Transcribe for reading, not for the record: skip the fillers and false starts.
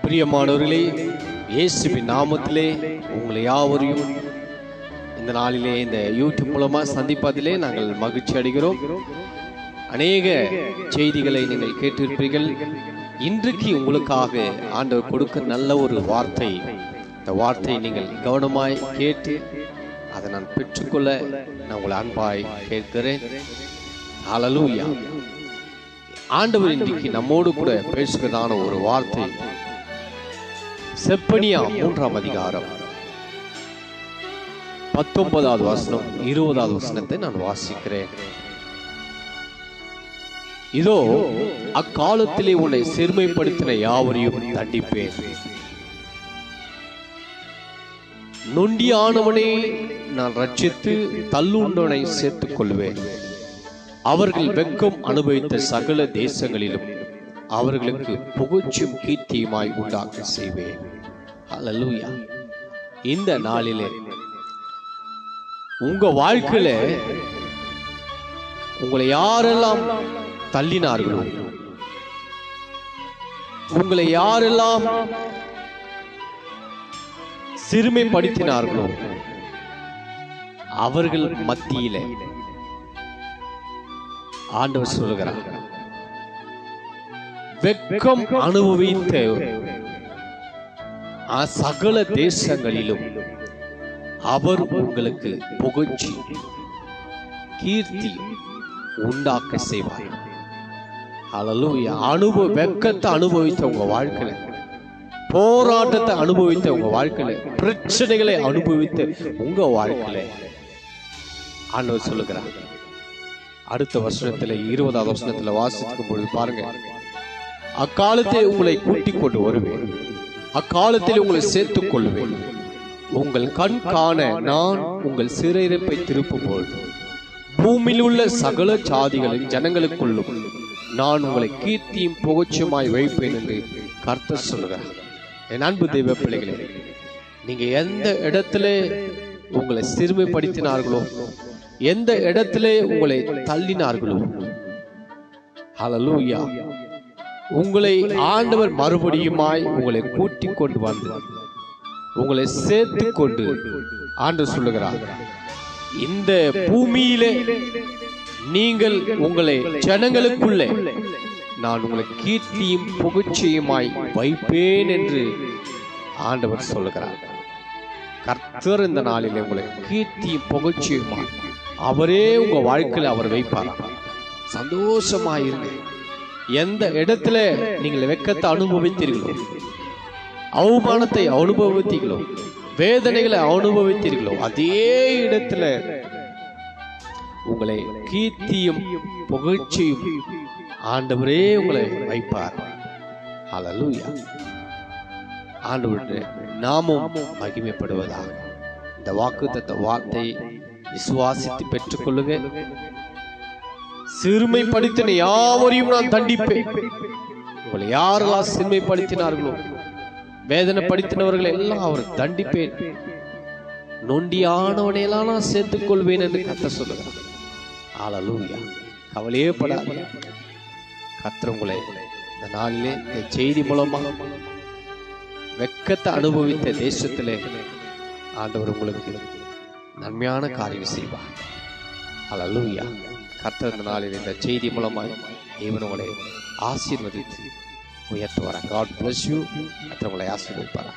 பிரியமானவர்களே, இயேசுவின் நாமத்திலே உங்களை யாவரையும் இந்த நாளிலே இந்த யூடியூப் மூலமா சந்திப்பதிலே நாங்கள் மகிழ்ச்சி அடைகிறோம். அநேக செய்திகளை நீங்கள் கேட்டிருப்பீர்கள். இன்றைக்கு உங்களுக்காக ஆண்டவர் கொடுக்க நல்ல ஒரு வார்த்தை. இந்த வார்த்தையை நீங்கள் கவனமாய் கேட்டு அதை நான் பெற்றுக்கொள்ள நான் உங்களை அன்பாய் கேட்கிறேன். ஹல்லேலூயா. ஆண்டவர் இன்றைக்கு நம்மோடு கூட பேசுகிறதான ஒரு வார்த்தை செப்பனியா 3ஆம் அதிகாரம் 19வது வசனம் 20வது வசனத்தை நான் வாசிக்கிறேன். இதோ, அக்காலத்திலே உன்னை சிறுமைப்படுத்தின யாவரையும் தண்டிப்பேன். நொண்டியானவனை நான் ரட்சித்து தள்ளுண்டவனை சேர்த்துக் கொள்வேன். அவர்கள் வெட்கம் அனுபவித்த சகல தேசங்களிலும் அவர்களுக்கு புகழ்ச்சியும் கீர்த்தியுமாய் உண்டாக்க செய்வேன். ஹல்லேலூயா. இந்த நாளிலே உங்க வாழ்க்கையில உங்களை யாரெல்லாம் தள்ளினார்களோ, உங்களை யாரெல்லாம் சிறுமைப்படுத்தினார்களோ, அவர்கள் மத்தியில ஆண்டவர் சொல்கிறார், வெட்கம் அனுபவித்த சகல தேசங்களிலும் அவர் உங்களுக்கு புகழ்ச்சி கீர்த்தி உண்டாக்க செய்வார். ஹல்லேலூயா. வெட்கத்தை அனுபவித்த உங்க வாழ்க்கையில, போராட்டத்தை அனுபவித்த உங்க வாழ்க்கையில, பிரச்சனைகளை அனுபவித்த உங்க வாழ்க்கையில ஆண்டவர் சொல்லுகிறார். அடுத்த வசனத்துல 20வது வசனத்துல வாசிக்கும் பொழுது பாருங்க, அக்காலத்தில் உங்களை கூட்டிக் கொண்டு வருவேன், அக்காலத்தில் உங்களை சேர்த்துக் கொள்வேன். உங்கள் கண் காண நான் உங்கள் சிறையிருப்பை திருப்பும் பொழுது பூமியில் உள்ள சகல ஜாதிகளின் ஜனங்களுக்குள்ளும் நான் உங்களை கீர்த்தியும் புகழ்ச்சியுமாய் வைப்பேன் என்று கர்த்தர் சொல்கிறார். என் அன்பு தெய்வ பிள்ளைகளே, நீங்க எந்த இடத்துல உங்களை சிறுமைப்படுத்தினார்களோ, எந்த இடத்திலே உங்களை தள்ளினார்களோ, ஹல்லேலூயா, உங்களை ஆண்டவர் மறுபடியுமாய் உங்களை கூட்டிக் கொண்டு வந்து உங்களை சேர்த்து கொண்டு ஆண்டவர் சொல்லுகிறார், இந்த பூமியிலே நீங்கள் உங்களை ஜனங்களுக்குள்ளே நான் உங்களை கீர்த்தியும் புகழ்ச்சியுமாய் வைப்பேன் என்று ஆண்டவர் சொல்லுகிறார். கர்த்தர் இந்த நாளிலே உங்களை கீர்த்தியும் புகழ்ச்சியுமாய் அவரே உங்க வாழ்க்கையில அவர் வைப்பார். சந்தோஷமாயிருங்க. எந்த இடத்துல நீங்கள் வெட்கத்தை அனுபவித்தீர்களோ, அவமானத்தை அனுபவித்தீர்களோ, வேதனைகளை அனுபவித்தீர்களோ, அதே இடத்துல உங்களை கீர்த்தியும் புகழ்ச்சியும் ஆண்டவரே உங்களை வைப்பார். ஹல்லேலூயா. ஆண்டவருடைய நாமம் மகிமைப்படுவதாக. இந்த வாக்குத்தத்த வார்த்தை விசுவாசித்து பெற்றுக் கொள்ளுங்க. சிறுமைப்படுத்தின யாவரையும் நான் தண்டிப்பேன். உங்களை யாரெல்லாம் சிறுமைப்படுத்தினார்களோ, வேதனைப்படுத்தினவர்களை எல்லாம் அவர் தண்டிப்பேன். நொண்டியானவனையெல்லாம் நான் சேர்த்துக் கொள்வேன் என்று கர்த்தர் சொல்லுகிறார். ஹல்லேலூயா. கவலையே படாது. கர்த்தர் உங்களை இந்த நாளிலே இந்த செய்தி மூலமா வெட்கத்தை அனுபவித்த தேசத்திலே ஆண்டவர் உங்களுக்கு நன்மையான காரியம் செய்வார். ஹல்லேலூயா. கர்த்தர் இந்த நாளில் இந்த செய்தி மூலமாய் தேவன் உங்களை ஆசீர்வதித்து உயர்த்துவார். God bless you. கர்த்தர் உங்களை ஆசீர்வதிப்பார்.